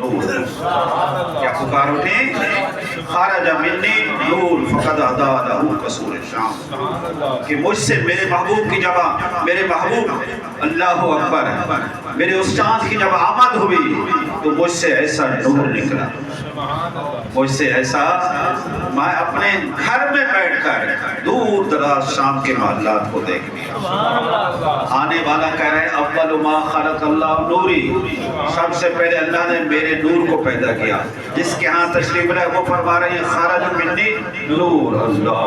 नूर। क्या पुकार उठी? खारज मिन्नी नूर फक़द अदा लहू कसूर शाम, कि मुझसे मेरे महबूब की जब मेरे महबूब अल्लाह अकबर मेरे उस चाँद की जब आमद हुई तो मुझसे ऐसा नूर निकला, मुझसे ऐसा। मैं अपने घर में बैठकर दूर दराज शाम के महल्लात को देख लिया। आने वाला कह रहे हैं अव्वल मा खलक़ अल्लाह नूरी, सबसे पहले अल्लाह ने मेरे नूर को पैदा किया। जिसके यहाँ तशरीफ है वो फरमा रहे हैं खारज मिन्नी नूर। अल्लाह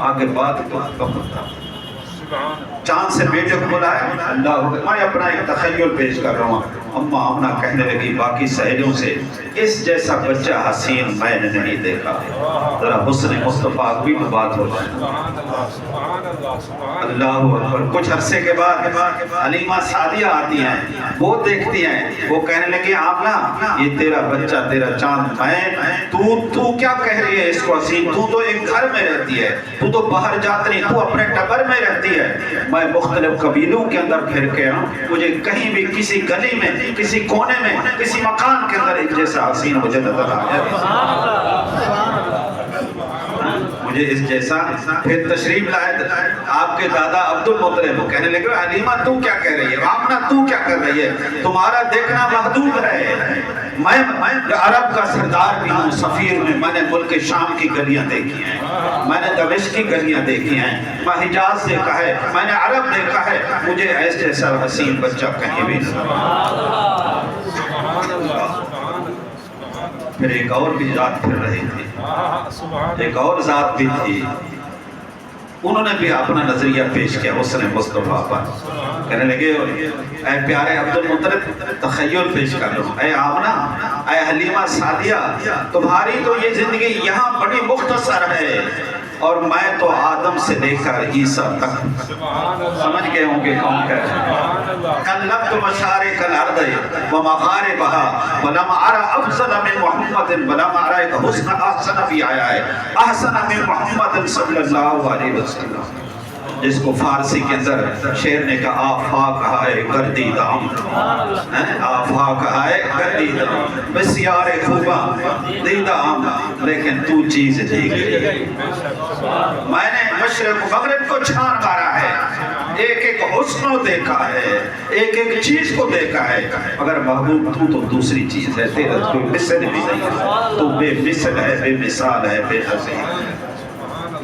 आगे बात तो चांद से बेटे को बुलाया अल्लाह। मैं अपना एक तखय्युल पेश कर रहा हूँ। अम्मा आमना कहने लगी बाकी सहेलियों से, इस जैसा बच्चा हसीन मैंने नहीं देखा। जरा हुस्न मुस्तफा की तो बात हो जाए। अल्लाह अकबर। कुछ अरसे के बाद हलीमा सादिया आती हैं, वो देखती हैं, वो कहने लगी आमना ये तेरा बच्चा तेरा चांद मैं, तू क्या कह रही है इसको हसीन? तू तो एक घर में रहती है, तू तो बाहर जाती नहीं, तू अपने टबर में रहती है। मैं मुख्तलिफ कबीलों के अंदर फिर के आऊँ, मुझे कहीं भी किसी गली में किसी कोने में किसी मकान के अंदर एक जैसा हसीन मुझे नजर आ जाए, मुझे इस जैसा। फिर तशरीफ लाए आपके दादा अब्दुल मुत्तलिब, वो कहने लगे हलीमा तू क्या कह रही है? आमना तू क्या कर रही है? तुम्हारा देखना महदूद है। मैं अरब का सरदार भी हूँ, सफीर में मैंने मुल्क शाम की गलियां देखी हैं, मैंने दमिश्क की गलियां देखी हैं, मैं हिजाज देखा है, मैंने अरब देखा है, मुझे ऐसे जैसा हसीन बच्चा कहीं भी नहीं। फिर एक और भी जात फिर रही थी, एक और जात भी थी, उन्होंने भी अपना नजरिया पेश किया उसने मुस्तफा पर। कहने लगे ऐ प्यारे अब्दुल मुत्तलिब तखय्युल पेश कर लो। ऐ आमना, ऐ हलीमा सादिया, तुम्हारी तो ये जिंदगी यहाँ बड़ी मुख्तसर है और मैं तो आदम से लेकर ईसा तक। समझ गए होंगे कौन कह रहे हैं? कल्लब्त मशारिकल अर्द व मगारिबहा वलम अरा अफज़ल मिन मुहम्मदिन वलम अरा एक हुस्न अहसन भी आया है अहसन मिन मुहम्मदिन सल्लल्लाहु अलैहि वसल्लम, जिसको फारसी के अंदर शेर ने कहा आफा कहा है गर्दीदाम, आफा कहा है गर्दीदाम, बसियार खूबा दीदाम, लेकिन तू चीज देख। मैंने मशरिक मगरिब को छान मारा है, एक एक हुस्न देखा है, एक एक चीज को देखा है, मगर महबूब तू तो दूसरी चीज है, तेरा कोई मिसल भी नहीं, तू बेमिसल है, बेमिसाल है, बेनज़ीर।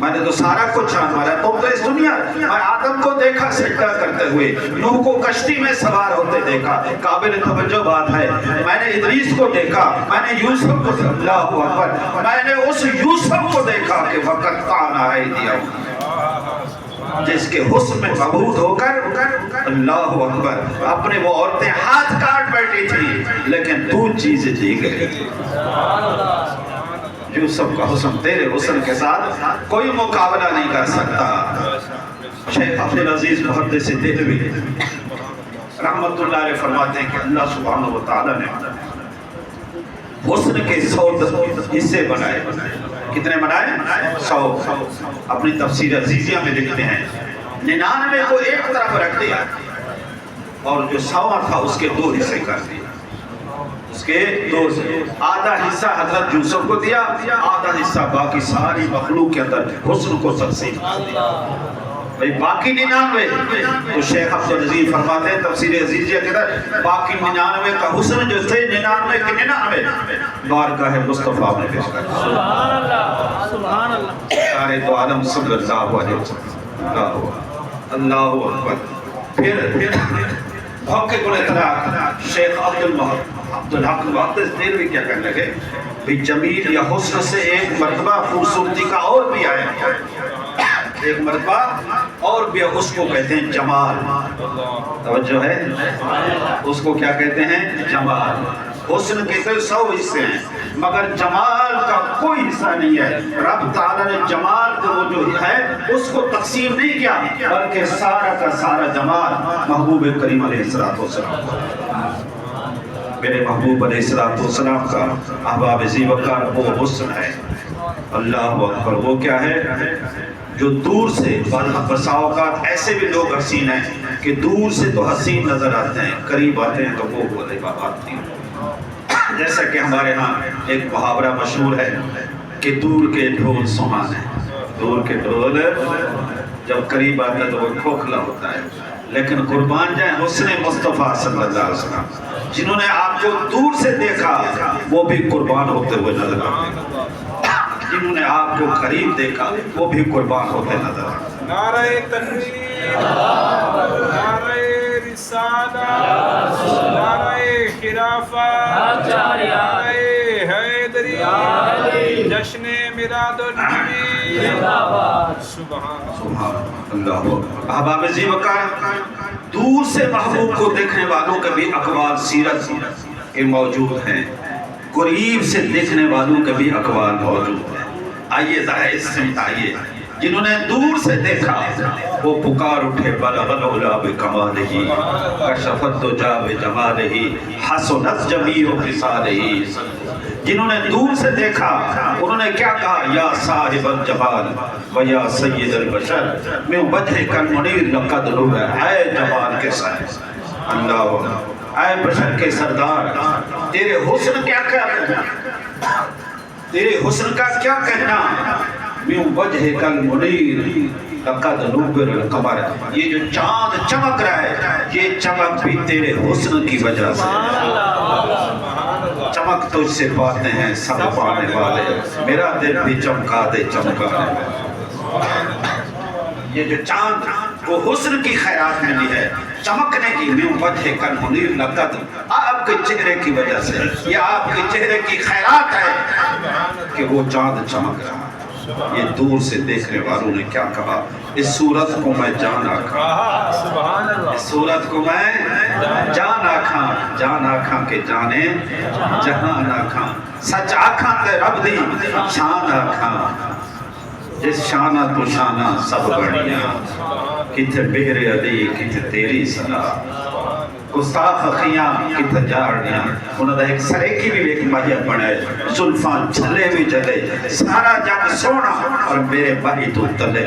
मैंने तो सारा कुछ छान मारा। तुम तो इस दुनिया, मैं आदम को देखा सजदा करते हुए, नूह को कश्ती में सवार होते देखा, काबिल तवज्जो बात है। मैंने इदरीस को देखा, मैंने यूसुफ को, अल्लाह अकबर, मैंने उस यूसुफ को देखा कि वक़्त ताना है दिया, जिसके हुस्न में मबहूत होकर अल्लाह अकबर अपने वो औरतें हाथ काट बैठी थी, लेकिन तू चीज दी गई। यूसुफ का हुस्न तेरे हुस्न के साथ कोई मुकाबला नहीं कर सकता। शेख अब्दुल अजीज मुहद्दिस देहलवी रहमतुल्लाह अलैह फरमाते हैं कि अल्लाह सुब्हानहू व तआला ने हुस्न के 100 हिस्से बनाए। कितने बनाए? 100। अपनी तफसीर अजीजिया में लिखते हैं 99 को एक तरफ रख दिया और जो 100वां था उसके 2 हिस्से कर दिए। उसके 2 आधा हिस्सा हजरत यूसुफ को दिया, आधा हिस्सा बाकी सारी मखलूक के अंदर हुस्न को तक़सीम कर दिया। भाई बाकी 99 तो शेख अब्दुल अजीज फरमाते हैं तफसीर अजीजिया के अंदर बाकी 99 का हुस्न जो थे 99 के 99 बारगाह मुस्तफा में पेश कर दिया। सुभान अल्लाह, सुभान अल्लाह। सारे तो आलम सल्लल्लाहु अलैहि वसल्लम, अल्लाहु अकबर। फिर भौके को शेख अब्दुल हक वाक़िस देहलवी क्या कहने लगे, भाई जमील या हुस्न से एक मर्तबा खूबसूरती का और भी आया, एक मर्तबा और भी, उसको कहते हैं जमाल। तवज्जो है, उसको क्या कहते हैं? जमाल। हुस्न के तो 100 हिस्से हैं, मगर जमाल का कोई हिस्सा नहीं है। रब ताला ने जमाल को वो जो है उसको तकसीम नहीं किया, बल्कि सारा का सारा जमाल महबूब करीम अलैहिस्सलाम, मेरे महबूब अलैहिस्सलाम का अहबाब ज़ीवकार वो हुस्न है। अल्लाह अकबर। वो क्या है? जो दूर से, बसा औक़ात ऐसे भी लोग हसीन हैं कि दूर से तो हसीन नजर आते हैं, करीब आते हैं तो वो बात नहीं। جیسا کہ ہمارے ہاں ایک محاورہ مشہور ہے کہ دور کے ڈھول سہانے، دور کے ڈھول جب قریب آتا ہے تو وہ کھوکھلا ہوتا ہے، لیکن قربان جائیں حسن مصطفیٰ صلی اللہ علیہ وسلم، جنہوں نے آپ کو دور سے دیکھا وہ بھی قربان ہوتے ہوئے نظر آتے، جنہوں نے آپ کو قریب دیکھا وہ بھی قربان ہوتے نظر آتے۔ نعرہ تکبیر، نعرہ رسالہ، نعرہ خلافت، نعرہ حیدری، جشن میلاد النبی، سبحان اللہ۔ احباب ذی وقار، دور سے محبوب کو دیکھنے والوں کے بھی اقوال سیرت کے موجود ہیں، قریب سے دیکھنے والوں کے بھی اقوال موجود ہیں۔ آئیے ذرا اس سمت آئیے، جنہوں نے دور سے دیکھا وہ پکار اٹھے بلغ العلا بکمالہ، کشف الدجی بجمالہ، حسنت جمیع خصالہ۔ جنہوں نے دور سے دیکھا انہوں نے کیا کہا؟ یا صاحب الجمال و یا سید البشر من وجہک المنیر لقد نور، اے جمال کے ساتھ اللہ، اے بشر کے سردار، تیرے حسن کیا کہنا، تیرے حسن کا کیا کہنا، من وجہک المنیر لقد نور القمر، یہ جو چاند چمک رہا ہے یہ چمک بھی تیرے حسن کی وجہ سے، چمک تجھ سے پاتے ہیں سب پانے والے، میرا دل بھی چمکا دے چمکانے والے۔ یہ جو چاند کو حسن کی خیرات ملی ہے، چمکنے کی، من وجہک المنیر لقد، آپ کے چہرے کی وجہ سے، یہ آپ کے چہرے کی خیرات ہے کہ وہ چاند چمک رہا ہے۔ یہ دور سے دیکھنے والوں نے کیا کہا؟ اس صورت کو میں جان آکھاں، اس صورت کو میں جان آکھاں، جان آکھاں کے جانے جہان آکھاں، سچ آکھاں تے رب دی شان آکھاں، جس شانہ تو شانہ سب بڑیاں، کتھے بہر علی کتھے تیری صلاح، گستاخ اخیاں کتھے جاڑیاں۔ انہوں نے ایک سریکی بھی ایک مہیب بنائے، زلفان چھلے بھی جلے، سارا جگ سونا اور میرے بھائی تو تلے۔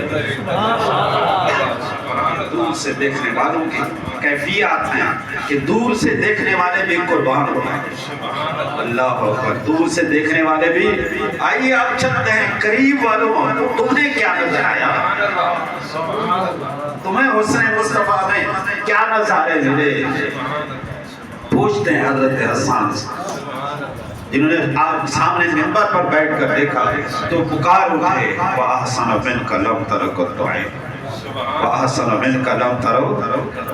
دور سے دیکھنے والوں کی کیفیات ہیں کہ دور سے دیکھنے والے بھی قربان ہونا ہے۔ اللہ اکبر، دور سے دیکھنے والے بھی۔ آئیے آپ چلتے ہیں قریب والوں، تمہیں کیا نظر آیا؟ تمہیں حسن مصطفیٰ میں کیا نظارے ملے؟ پوچھتے ہیں حضرت حسان سے، جنہوں نے آپ سامنے منبر پر بیٹھ کر دیکھا تو پکار اٹھے، وَأَحْسَنَ مِنْكَ لَمْ تَرَ قَطُّ عَيْنٌ وَأَحْسَنَ مِنْكَ لَمْ تَرَ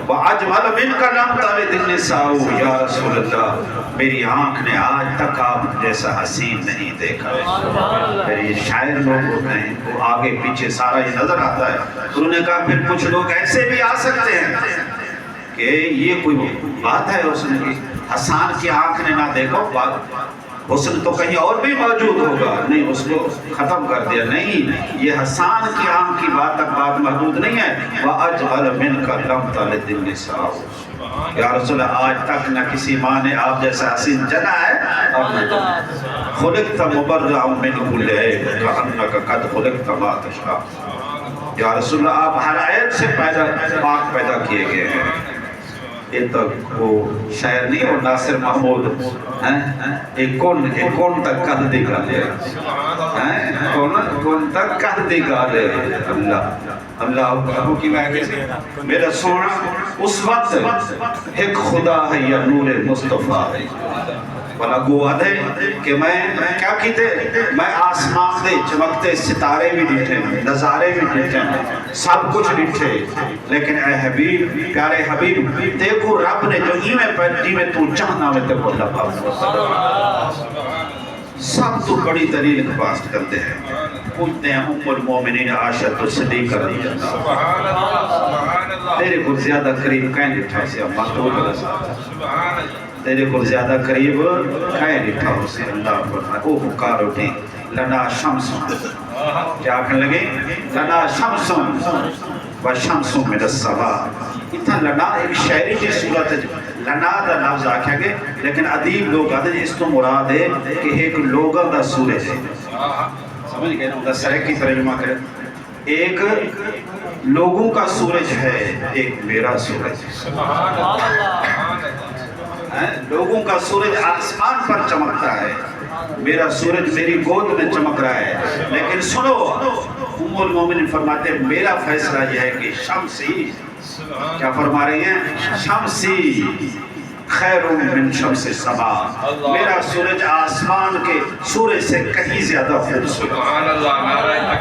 وَأَجْمَلَ مِنْكَ لَمْ تَلِدِ النِّسَاءُ، یا رسول اللہ میری آنکھ نے آج تک آپ جیسا حسین نہیں دیکھا۔ پھر یہ شاعر لوگ ہوتے ہیں وہ آگے پیچھے سارا یہ نظر آتا ہے، انہوں نے کہا پھر کچھ لوگ ایسے بھی آ سکتے ہیں کہ یہ کوئی بات ہے حسن کی، حسان کی آنکھ نے نہ دیکھو، حسن تو کہیں اور بھی موجود ہوگا، نہیں اس کو ختم کر دیا، نہیں یہ حسان کی آنکھ کی بات تک بات محدود نہیں ہے۔ وَأَجْمَلَ مِنْكَ لَمْ تَلِدِ النِّسَاءُ، یا رسول اللہ آج تک نہ کسی ماں نے آپ جیسا حسین جنا ہے اور نہ جنا۔ خُلِقْتَ مُبَرَّعًا مِنْ كُلِّ عَيْبٍ كَأَنَّكَ قَدْ خُلِقْتَ مَا تَشَاءُ، یا رسول اللہ آپ ہر عیب سے پاک پیدا کیے گئے ہیں۔ یہ تو وہ شاعر نہیں ہو ناصر محمود، ایک کون تک کہہ دی گالے، کون تک کہہ دی گالے، اللہ ابو کی وحی سے میرا سونا اس وقت ایک خدا ہے یا نور مصطفیٰ ہے، بلا گواد ہے کہ میں کیا کیتے، میں آسمان دے چمکتے ستارے بھی ڈٹھے، نظارے بھی ڈٹھے، سب کچھ ڈٹھے، لیکن اے حبیب، پیارے حبیب، دیکھو رب نے جو ہی میں پیدی میں تو چاہنا میں تے کو لگا، سب تو بڑی دلیل کے پاس کرتے ہیں، پوچھتے ہیں ام المومنین عائشہ صدیقہ رضی اللہ، تیرے کو زیادہ قریب کہیں ڈٹھا سے اب ماتو لگا، تیرے کو زیادہ قریب کہیں ڈٹھا سے اللہ فرمائے، او پکار اٹھیں، لنا شمسن، کیا کہنے لگے؟ لنا شمسن و شمسن من السماء، اتنا لنا ایک شاعری کی صورت ہے، لنا دا لفظ آکھا گئے، لیکن ادیب لوگ آتے ہیں اس تو مراد ہے کہ ایک لوگوں دا سورج ہے، سمجھ گئے نا، سرک کی ترجمہ کریں، ایک لوگوں کا سورج ہے، ایک میرا سورج ہے، لوگوں کا سورج آسمان پر چمکتا ہے، میرا سورج میری گود میں چمک رہا ہے، لیکن سنو ام المومنین فرماتے ہیں میرا فیصلہ یہ ہے کہ شمسی، کیا فرما رہی ہیں؟ شمسی خیر من شمس السما، میرا سورج آسمان کے سورج سے کہیں زیادہ خوبصورت ہے۔